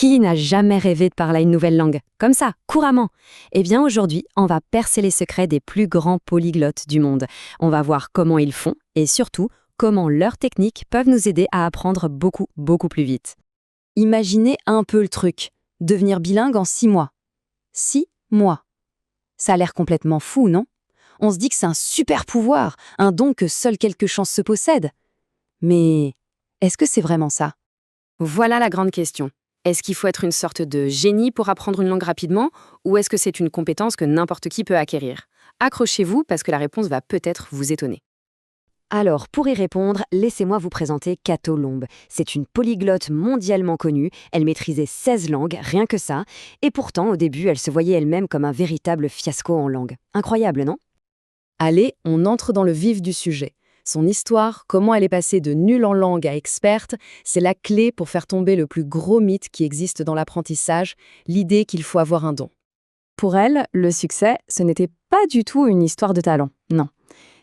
Qui n'a jamais rêvé de parler une nouvelle langue? Comme ça, couramment. Eh bien aujourd'hui, on va percer les secrets des plus grands polyglottes du monde. On va voir comment ils font et surtout, comment leurs techniques peuvent nous aider à apprendre beaucoup, beaucoup plus vite. Imaginez un peu le truc. Devenir bilingue en 6 mois. 6 mois. Ça a l'air complètement fou, non? On se dit que c'est un super pouvoir, un don que seules quelques chances se possèdent. Mais est-ce que c'est vraiment ça? Voilà la grande question. Est-ce qu'il faut être une sorte de génie pour apprendre une langue rapidement, ou est-ce que c'est une compétence que n'importe qui peut acquérir? Accrochez-vous parce que la réponse va peut-être vous étonner. Alors, pour y répondre, laissez-moi vous présenter Cato Lombe. C'est une polyglotte mondialement connue, elle maîtrisait 16 langues, rien que ça, et pourtant, au début, elle se voyait elle-même comme un véritable fiasco en langue. Incroyable, non? Allez, on entre dans le vif du sujet. Son histoire, comment elle est passée de nulle en langue à experte, c'est la clé pour faire tomber le plus gros mythe qui existe dans l'apprentissage, l'idée qu'il faut avoir un don. Pour elle, le succès, ce n'était pas du tout une histoire de talent, non.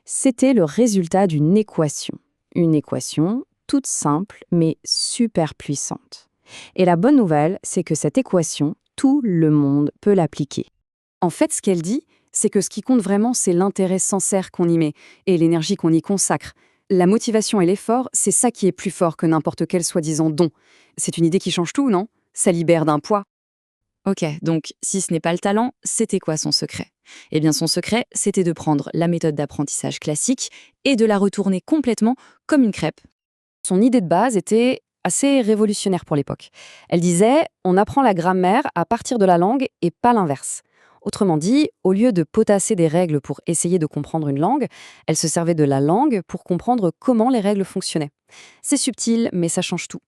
C'était le résultat d'une équation. Une équation toute simple, mais super puissante. Et la bonne nouvelle, c'est que cette équation, tout le monde peut l'appliquer. En fait, ce qu'elle dit, c'est que ce qui compte vraiment, c'est l'intérêt sincère qu'on y met et l'énergie qu'on y consacre. La motivation et l'effort, c'est ça qui est plus fort que n'importe quel soi-disant don. C'est une idée qui change tout, non? Ça libère d'un poids. Ok, donc si ce n'est pas le talent, c'était quoi son secret? Eh bien son secret, c'était de prendre la méthode d'apprentissage classique et de la retourner complètement comme une crêpe. Son idée de base était assez révolutionnaire pour l'époque. Elle disait, on apprend la grammaire à partir de la langue et pas l'inverse. Autrement dit, au lieu de potasser des règles pour essayer de comprendre une langue, elle se servait de la langue pour comprendre comment les règles fonctionnaient. C'est subtil, mais ça change tout.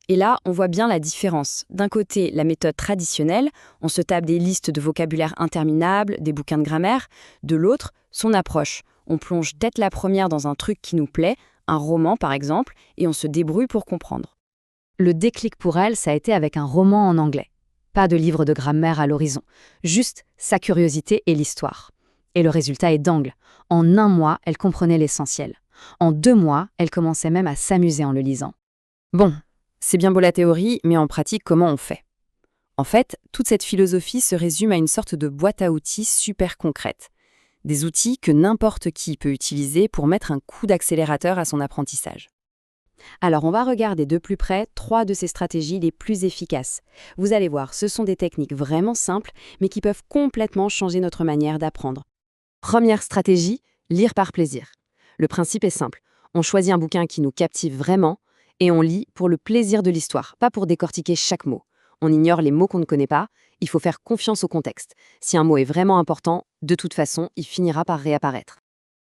Et là, on voit bien la différence. D'un côté, la méthode traditionnelle, on se tape des listes de vocabulaire interminables, des bouquins de grammaire. De l'autre, son approche. On plonge tête la première dans un truc qui nous plaît, un roman par exemple, et on se débrouille pour comprendre. Le déclic pour elle, ça a été avec un roman en anglais. Pas de livre de grammaire à l'horizon, juste sa curiosité et l'histoire. Et le résultat est dingue. En 1 mois, elle comprenait l'essentiel. En 2 mois, elle commençait même à s'amuser en le lisant. Bon, c'est bien beau la théorie, mais en pratique, comment on fait? En fait, toute cette philosophie se résume à une sorte de boîte à outils super concrète. Des outils que n'importe qui peut utiliser pour mettre un coup d'accélérateur à son apprentissage. Alors, on va regarder de plus près 3 de ces stratégies les plus efficaces. Vous allez voir, ce sont des techniques vraiment simples, mais qui peuvent complètement changer notre manière d'apprendre. Première stratégie, lire par plaisir. Le principe est simple. On choisit un bouquin qui nous captive vraiment et on lit pour le plaisir de l'histoire, pas pour décortiquer chaque mot. On ignore les mots qu'on ne connaît pas, il faut faire confiance au contexte. Si un mot est vraiment important, de toute façon, il finira par réapparaître.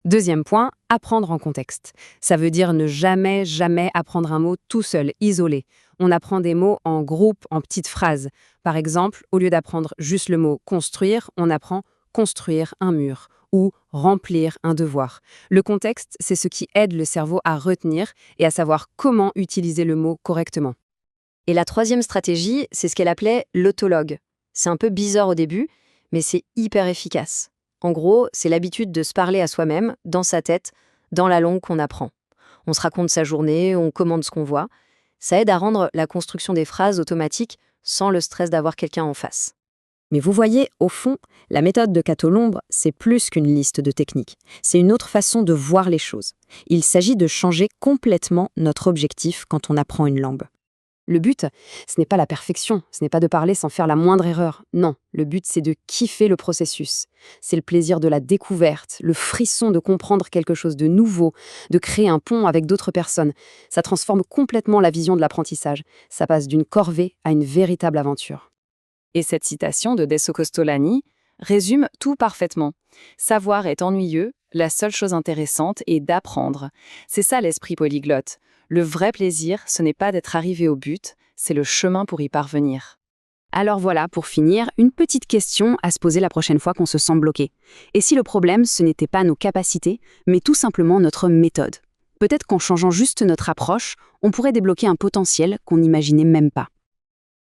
Deuxième point, apprendre en contexte. Ça veut dire ne jamais, jamais apprendre un mot tout seul, isolé. On apprend des mots en groupe, en petites phrases. Par exemple, au lieu d'apprendre juste le mot « construire », on apprend « construire un mur » ou « remplir un devoir ». Le contexte, c'est ce qui aide le cerveau à retenir et à savoir comment utiliser le mot correctement. Et la troisième stratégie, c'est ce qu'elle appelait l'autologue. C'est un peu bizarre au début, mais c'est hyper efficace. En gros, c'est l'habitude de se parler à soi-même, dans sa tête, dans la langue qu'on apprend. On se raconte sa journée, on commande ce qu'on voit. Ça aide à rendre la construction des phrases automatique sans le stress d'avoir quelqu'un en face. Mais vous voyez, au fond, la méthode de Cato Lombe, c'est plus qu'une liste de techniques. C'est une autre façon de voir les choses. Il s'agit de changer complètement notre objectif quand on apprend une langue. Le but, ce n'est pas la perfection, ce n'est pas de parler sans faire la moindre erreur. Non, le but, c'est de kiffer le processus. C'est le plaisir de la découverte, le frisson de comprendre quelque chose de nouveau, de créer un pont avec d'autres personnes. Ça transforme complètement la vision de l'apprentissage. Ça passe d'une corvée à une véritable aventure. Et cette citation de Deso Costolani résume tout parfaitement. Savoir est ennuyeux, la seule chose intéressante est d'apprendre. C'est ça l'esprit polyglotte. Le vrai plaisir, ce n'est pas d'être arrivé au but, c'est le chemin pour y parvenir. Alors voilà, pour finir, une petite question à se poser la prochaine fois qu'on se sent bloqué. Et si le problème, ce n'était pas nos capacités, mais tout simplement notre méthode? Peut-être qu'en changeant juste notre approche, on pourrait débloquer un potentiel qu'on n'imaginait même pas.